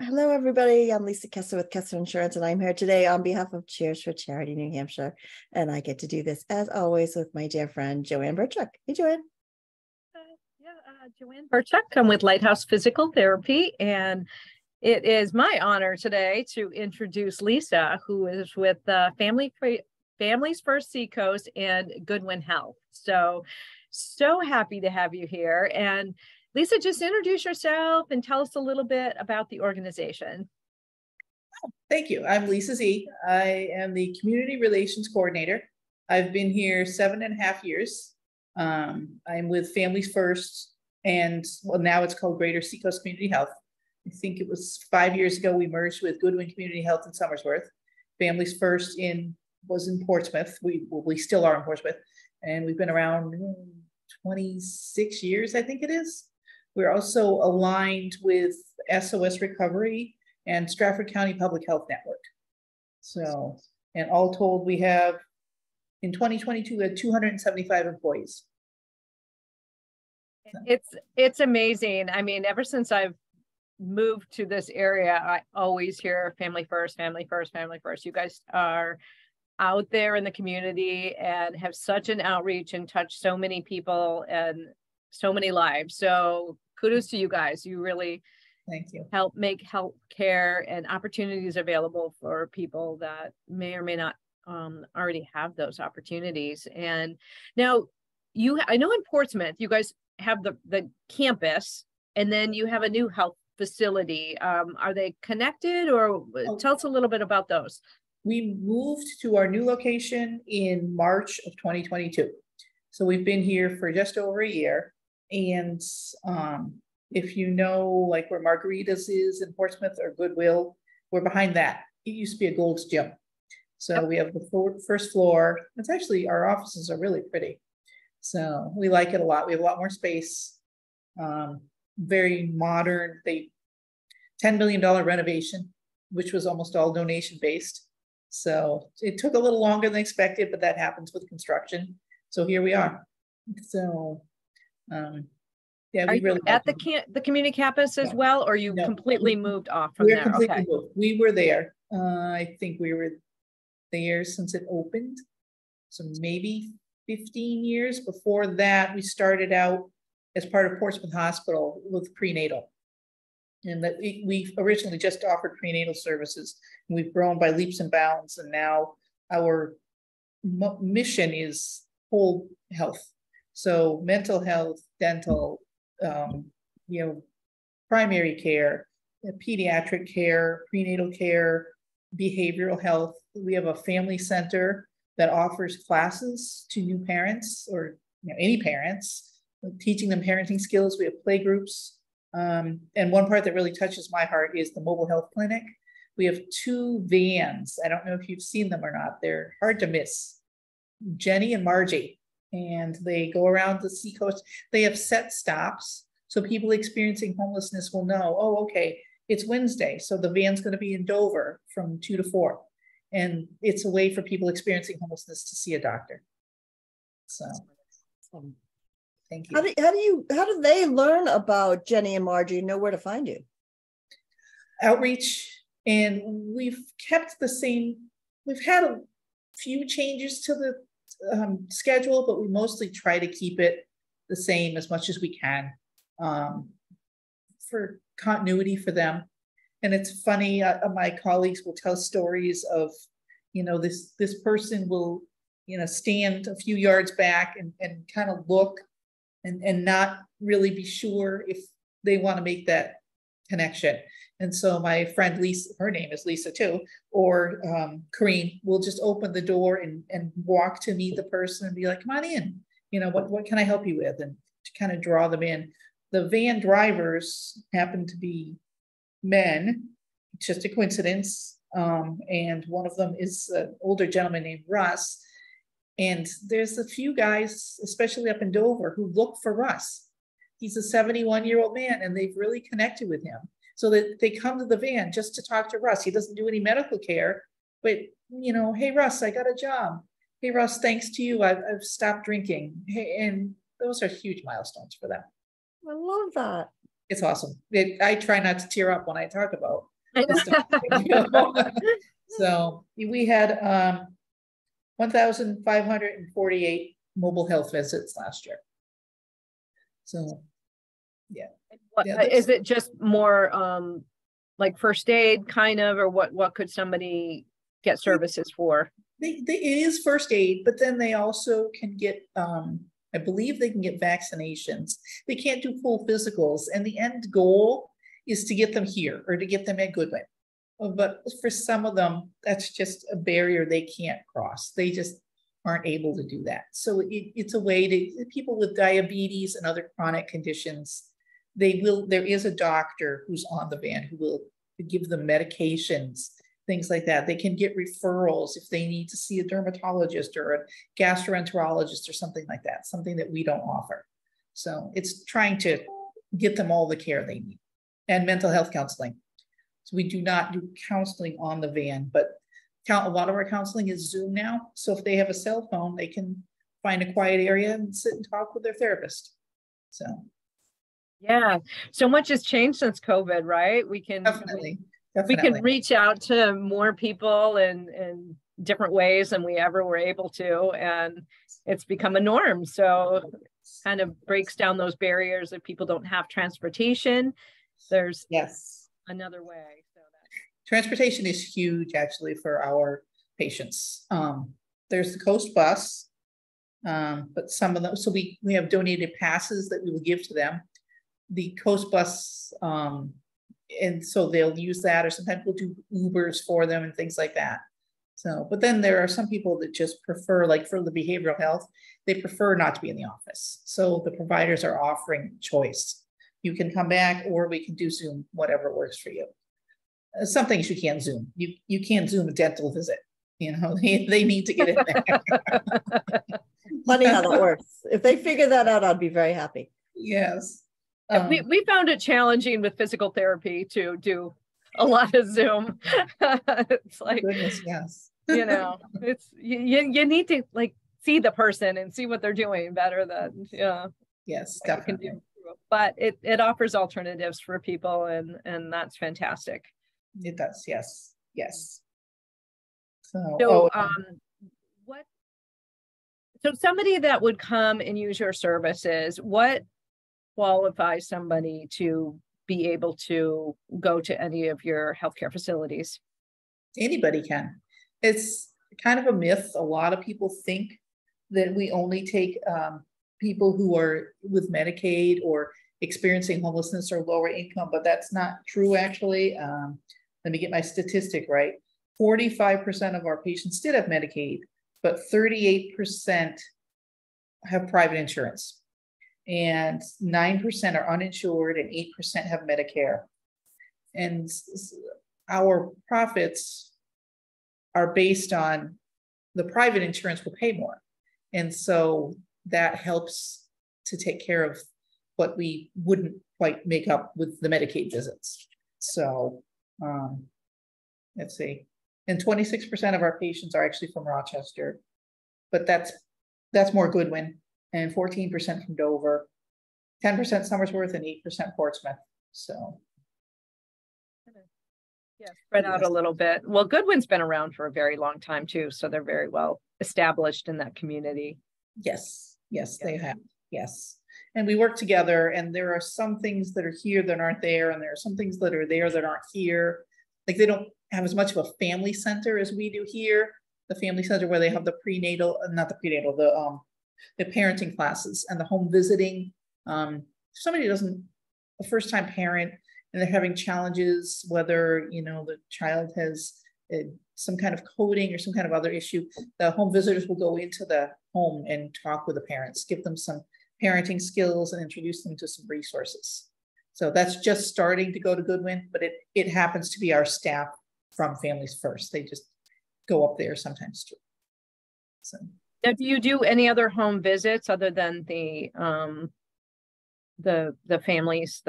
Hello, everybody. I'm Lisa Kessler with Kessler Insurance, and I'm here today on behalf of Cheers for Charity New Hampshire. And I get to do this, as always, with my dear friend, Joanne Burchuck. Hey, Joanne. Joanne Burchuck. I'm with Lighthouse Physical Therapy, and it is my honor today to introduce Lisa, who is with Families First Seacoast and Goodwin Health. So happy to have you here. And Lisa, just introduce yourself and tell us a little bit about the organization. Thank you. I'm Lisa Zhe. I am the Community Relations Coordinator. I've been here 7.5 years. I'm with Families First, and well, now it's called Greater Seacoast Community Health. I think it was 5 years ago we merged with Goodwin Community Health in Somersworth. Families First was in Portsmouth. We still are in Portsmouth, and we've been around 26 years, I think it is. We're also aligned with SOS Recovery and Stratford County Public Health Network. So, and all told, we have, in 2022, we had 275 employees. It's amazing. I mean, ever since I've moved to this area, I always hear family first, family first, family first. You guys are out there in the community and have such an outreach and touch so many people and so many lives. So kudos to you guys. You really thank you. Help make health care and opportunities available for people that may or may not already have those opportunities. And now I know in Portsmouth, you guys have the campus, and then you have a new health facility. Are they connected, or tell us a little bit about those? We moved to our new location in March of 2022. So we've been here for just over a year. And if you know, like where Margarita's is in Portsmouth or Goodwill, we're behind that. It used to be a Gold's Gym. So yep. We have the first floor. It's actually, our offices are really pretty. So we like it a lot. We have a lot more space, very modern. $10 million renovation, which was almost all donation based. So it took a little longer than expected, but that happens with construction. So here we are. So yeah, we really at the community campus as well, or you completely moved off from there? Completely moved. We were there. I think we were there since it opened. So maybe 15 years. Before that, we started out as part of Portsmouth Hospital with prenatal. And that we originally just offered prenatal services. And we've grown by leaps and bounds. And now our mission is whole health. So mental health, dental, primary care, pediatric care, prenatal care, behavioral health. We have a family center that offers classes to new parents or any parents, teaching them parenting skills. We have play groups. And one part that really touches my heart is the mobile health clinic. We have 2 vans. I don't know if you've seen them or not. They're hard to miss. Jenny and Margy. And they go around the seacoast. They have set stops. So people experiencing homelessness will know, oh, okay, it's Wednesday. So the van's going to be in Dover from 2 to 4. And it's a way for people experiencing homelessness to see a doctor. So thank you. How do they learn about Jenny and Margy and know where to find you? Outreach. And we've kept the same. We've had a few changes to the schedule, but we mostly try to keep it the same as much as we can for continuity for them. And it's funny, my colleagues will tell stories of, this person will, stand a few yards back and kind of look and not really be sure if they want to make that connection. And so my friend Lisa, her name is Lisa too, or Kareem will just open the door and walk to meet the person and be like, come on in, what can I help you with? And to kind of draw them in. The van drivers happen to be men. It's just a coincidence. And one of them is an older gentleman named Russ. And there's a few guys, especially up in Dover, who look for Russ. He's a 71-year-old man, and they've really connected with him. So that they come to the van just to talk to Russ. He doesn't do any medical care, but hey Russ, I got a job. Hey Russ, thanks to you, I've stopped drinking. Hey, and those are huge milestones for them. I love that. It's awesome. I try not to tear up when I talk about So we had 1,548 mobile health visits last year. So yeah. Is it just more like first aid kind of, or what could somebody get services for? It is first aid, but then they also can get, I believe they can get vaccinations. They can't do full physicals, and the end goal is to get them here or to get them at Goodwin. But for some of them, that's just a barrier they can't cross. They just aren't able to do that. So it's a way to, people with diabetes and other chronic conditions, there is a doctor who's on the van who will give them medications, things like that. They can get referrals if they need to see a dermatologist or a gastroenterologist or something like that, something that we don't offer. So it's trying to get them all the care they need, and mental health counseling. So we do not do counseling on the van, but a lot of our counseling is Zoom now. So if they have a cell phone, they can find a quiet area and sit and talk with their therapist. So yeah, so much has changed since COVID, right? We can definitely. We can reach out to more people in different ways than we ever were able to, and it's become a norm. So kind of breaks down those barriers. If people don't have transportation, there's another way. So transportation is huge actually for our patients. There's the coast bus, but some of them, so we have donated passes that we will give to them. The coast bus, and so they'll use that, or sometimes we'll do Ubers for them and things like that. So, but then there are some people that just prefer, like for the behavioral health, they prefer not to be in the office. So the providers are offering choice. You can come back, or we can do Zoom, whatever works for you. Some things you can't Zoom. You can't Zoom a dental visit. You know, they need to get in there. Funny how that works. If they figure that out, I'd be very happy. Yes. We found it challenging with physical therapy to do a lot of Zoom. It's like, goodness, yes. You know, it's you need to like see the person and see what they're doing better than yes, definitely. But it offers alternatives for people, and that's fantastic. It does, yes, yes. So so somebody that would come and use your services, what qualifies somebody to be able to go to any of your healthcare facilities? Anybody can. It's kind of a myth. A lot of people think that we only take people who are with Medicaid or experiencing homelessness or lower income, but that's not true actually. Let me get my statistic right. 45% of our patients did have Medicaid, but 38% have private insurance. And 9% are uninsured and 8% have Medicare. And our profits are based on the private insurance will pay more. And so that helps to take care of what we wouldn't quite make up with the Medicaid visits. So let's see. And 26% of our patients are actually from Rochester, but that's more Goodwin. And 14% from Dover, 10% Somersworth, and 8% Portsmouth. So, yeah, spread out a little bit. Well, Goodwin's been around for a very long time too, so they're very well established in that community. Yes, they have. Yes, and we work together. And there are some things that are here that aren't there, and there are some things that are there that aren't here. Like they don't have as much of a family center as we do here. The family center where they have the prenatal, not the prenatal, the parenting classes and the home visiting. Somebody doesn't, a first-time parent, and they're having challenges, whether, you know, the child has some kind of coding or some kind of other issue, the home visitors will go into the home and talk with the parents, give them some parenting skills and introduce them to some resources. So that's just starting to go to Goodwin, but it happens to be our staff from Families First. They just go up there sometimes too. So. Now, do you do any other home visits other than the families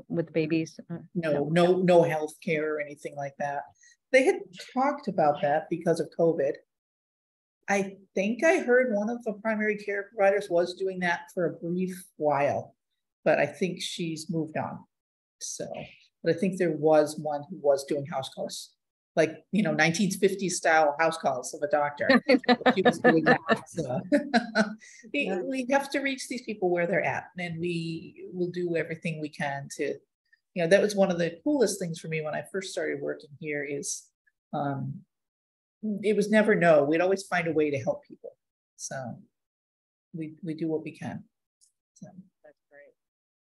with the babies? No health care or anything like that. They had talked about that because of COVID. I think I heard one of the primary care providers was doing that for a brief while, but I think she's moved on. So but I think there was one who was doing house calls, like, 1950s style house calls of a doctor. She was doing that. So we have to reach these people where they're at, and we will do everything we can to, that was one of the coolest things for me when I first started working here is, it was never no. We'd always find a way to help people. So we do what we can. So. That's great.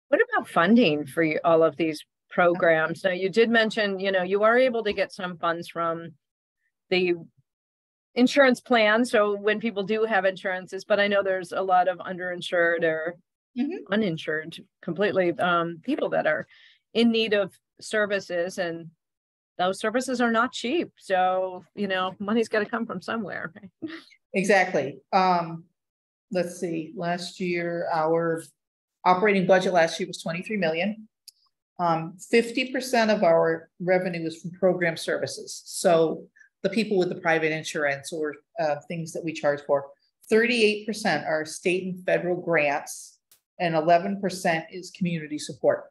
What about funding for all of these programs? Now, you did mention, you are able to get some funds from the insurance plan. So when people do have insurances, but I know there's a lot of underinsured or uninsured completely people that are in need of services, and those services are not cheap. So, money's got to come from somewhere. Exactly. Let's see, last year, our operating budget last year was 23 million. 50% of our revenue is from program services. So the people with the private insurance or things that we charge for, 38% are state and federal grants, and 11% is community support.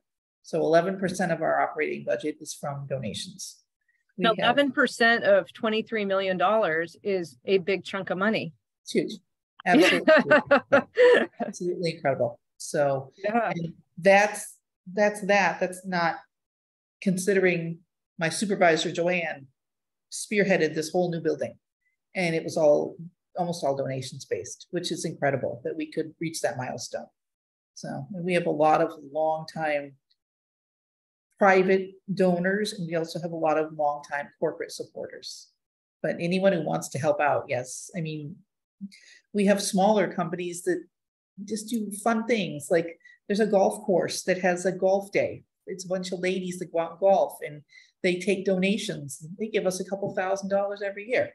So 11% of our operating budget is from donations. Now, 11% of $23 million is a big chunk of money. It's huge. Absolutely. Absolutely incredible. So that's not considering my supervisor, Joanne, spearheaded this whole new building. And it was almost all donations based, which is incredible that we could reach that milestone. So we have a lot of long-time private donors, and we also have a lot of long-time corporate supporters. But anyone who wants to help out, yes. I mean, we have smaller companies that just do fun things. Like there's a golf course that has a golf day. It's a bunch of ladies that go out and golf, and they take donations. They give us a couple $1,000s every year.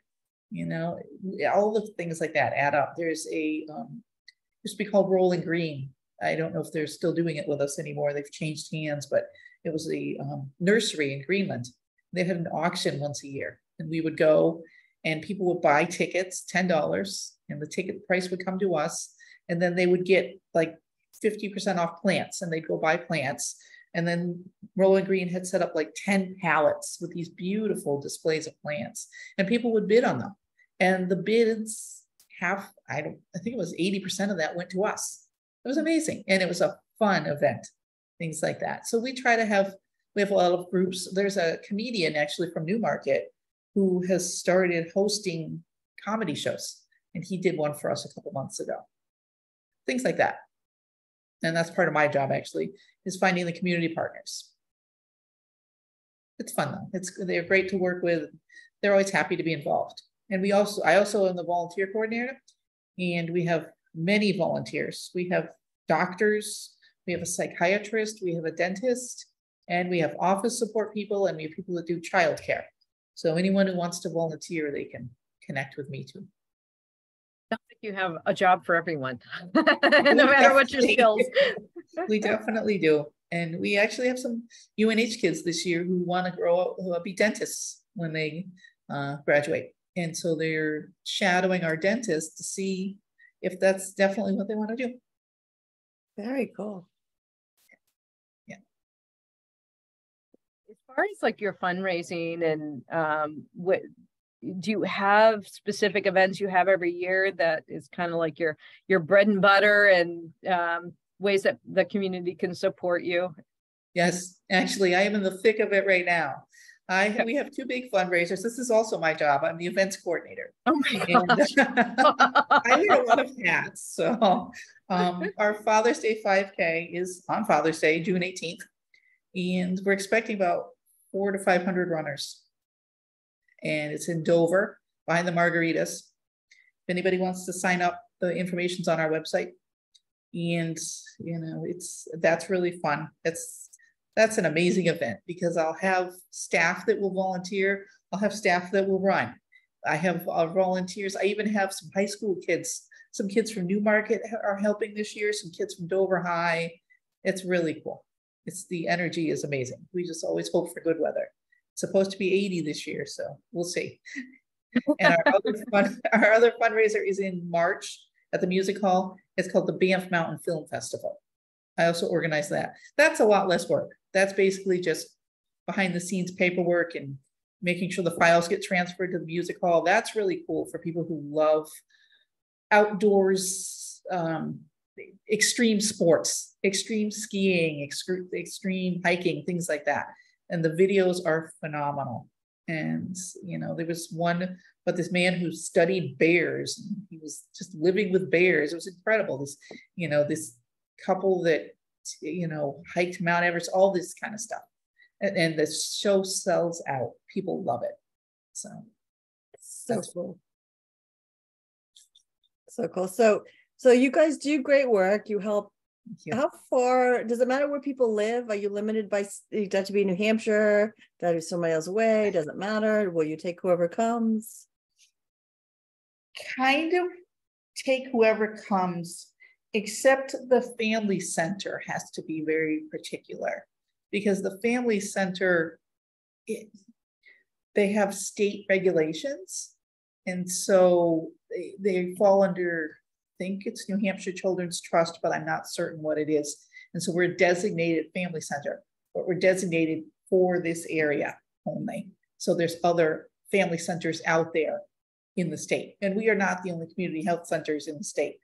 All the things like that add up. There's used to be called Rolling Green. I don't know if they're still doing it with us anymore. They've changed hands, but it was a nursery in Greenland. They had an auction once a year, and we would go, and people would buy tickets, $10, and the ticket price would come to us, and then they would get like 50% off plants, and they'd go buy plants. And then Rolling Green had set up like 10 pallets with these beautiful displays of plants, and people would bid on them. And the bids, I think it was 80% of that went to us. It was amazing. And it was a fun event, things like that. So we have a lot of groups. There's a comedian actually from Newmarket who has started hosting comedy shows, and he did one for us a couple months ago. Things like that. And that's part of my job actually, is finding the community partners. It's fun though. They're great to work with. They're always happy to be involved. And I also am the volunteer coordinator, and we have many volunteers. We have doctors, we have a psychiatrist, we have a dentist, and we have office support people, and we have people that do childcare. So anyone who wants to volunteer, they can connect with me too. Sounds like you have a job for everyone, no matter what your skills. We definitely do. And we actually have some UNH kids this year who want to grow up, who will be dentists when they graduate. And so they're shadowing our dentist to see if that's definitely what they want to do. Very cool. Yeah. As far as like your fundraising and what do you have specific events you have every year that is kind of like your bread and butter and ways that the community can support you? Yes, actually, I am in the thick of it right now. We have two big fundraisers. This is also my job. I'm the events coordinator. Oh my gosh. I wear a lot of hats. So our Father's Day 5K is on Father's Day, June 18th. And we're expecting about 400 to 500 runners. And it's in Dover, behind the Margaritas. If anybody wants to sign up, the information's on our website. And that's really fun. That's an amazing event because I'll have staff that will volunteer. I'll have staff that will run. I have volunteers. I even have some high school kids. Some kids from Newmarket are helping this year. Some kids from Dover High. It's really cool. The energy is amazing. We just always hope for good weather. It's supposed to be 80 this year, so we'll see. And our other fundraiser is in March at the music hall. It's called the Banff Mountain Film Festival. I also organize that. That's a lot less work. That's basically just behind the scenes paperwork and making sure the files get transferred to the music hall. That's really cool for people who love outdoors, extreme sports, extreme skiing, extreme hiking, things like that. And the videos are phenomenal. And, you know, there was one, but this man who studied bears, he was just living with bears. It was incredible. This, you know, this couple that, you know, hiked Mount Everest, all this kind of stuff. And the show sells out. People love it. So cool. So cool. So you guys do great work. You help. How far does it matter where people live? Are you limited by, you have to be in New Hampshire? That is so miles away? Doesn't matter. Will you take whoever comes? Kind of take whoever comes, except the family center has to be very particular, because the family center, they have state regulations. And so they fall under, I think it's New Hampshire Children's Trust, but I'm not certain what it is. And so we're a designated family center, but we're designated for this area only. So there's other family centers out there in the state. And we are not the only community health centers in the state.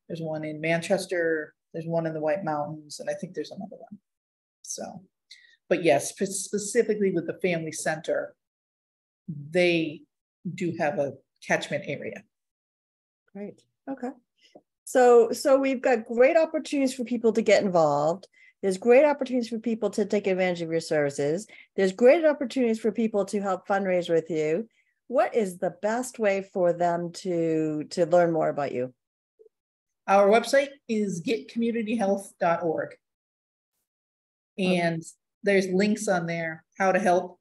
There's one in Manchester, there's one in the White Mountains, and I think there's another one. So, but yes, specifically with the family center, they do have a catchment area. Great. Okay. So we've got great opportunities for people to get involved. There's great opportunities for people to take advantage of your services. There's great opportunities for people to help fundraise with you. What is the best way for them to learn more about you? Our website is getcommunityhealth.org. And there's links on there, how to help.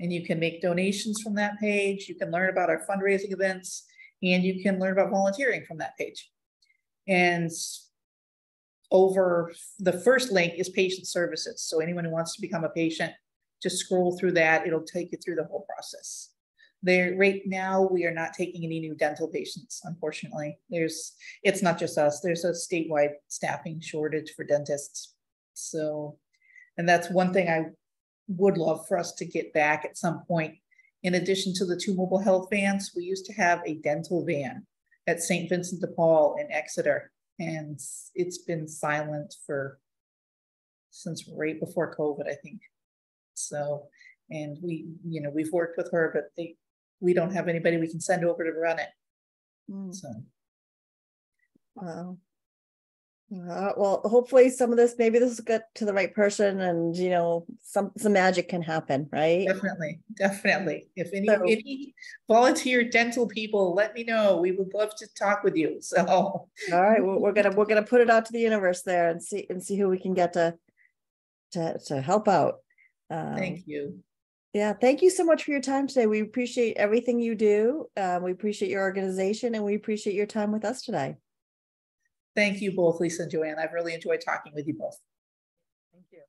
And you can make donations from that page. You can learn about our fundraising events, and you can learn about volunteering from that page. And over the first link is patient services. So anyone who wants to become a patient, just scroll through that. It'll take you through the whole process. There, right now, we are not taking any new dental patients, unfortunately. It's not just us. There's a statewide staffing shortage for dentists. So, and that's one thing I would love for us to get back at some point. In addition to the 2 mobile health vans, we used to have a dental van at St. Vincent de Paul in Exeter, and it's been silent since right before COVID, I think. So, and we've worked with her, but we don't have anybody we can send over to run it. So, wow. Well, hopefully maybe this will get to the right person, and some magic can happen, right? Definitely. If any volunteer dental people, let me know. We would love to talk with you. So, all right, we're gonna put it out to the universe there and see who we can get to help out. Thank you. Yeah, thank you so much for your time today. We appreciate everything you do. We appreciate your organization, and we appreciate your time with us today. Thank you both, Lisa and Joanne. I've really enjoyed talking with you both. Thank you.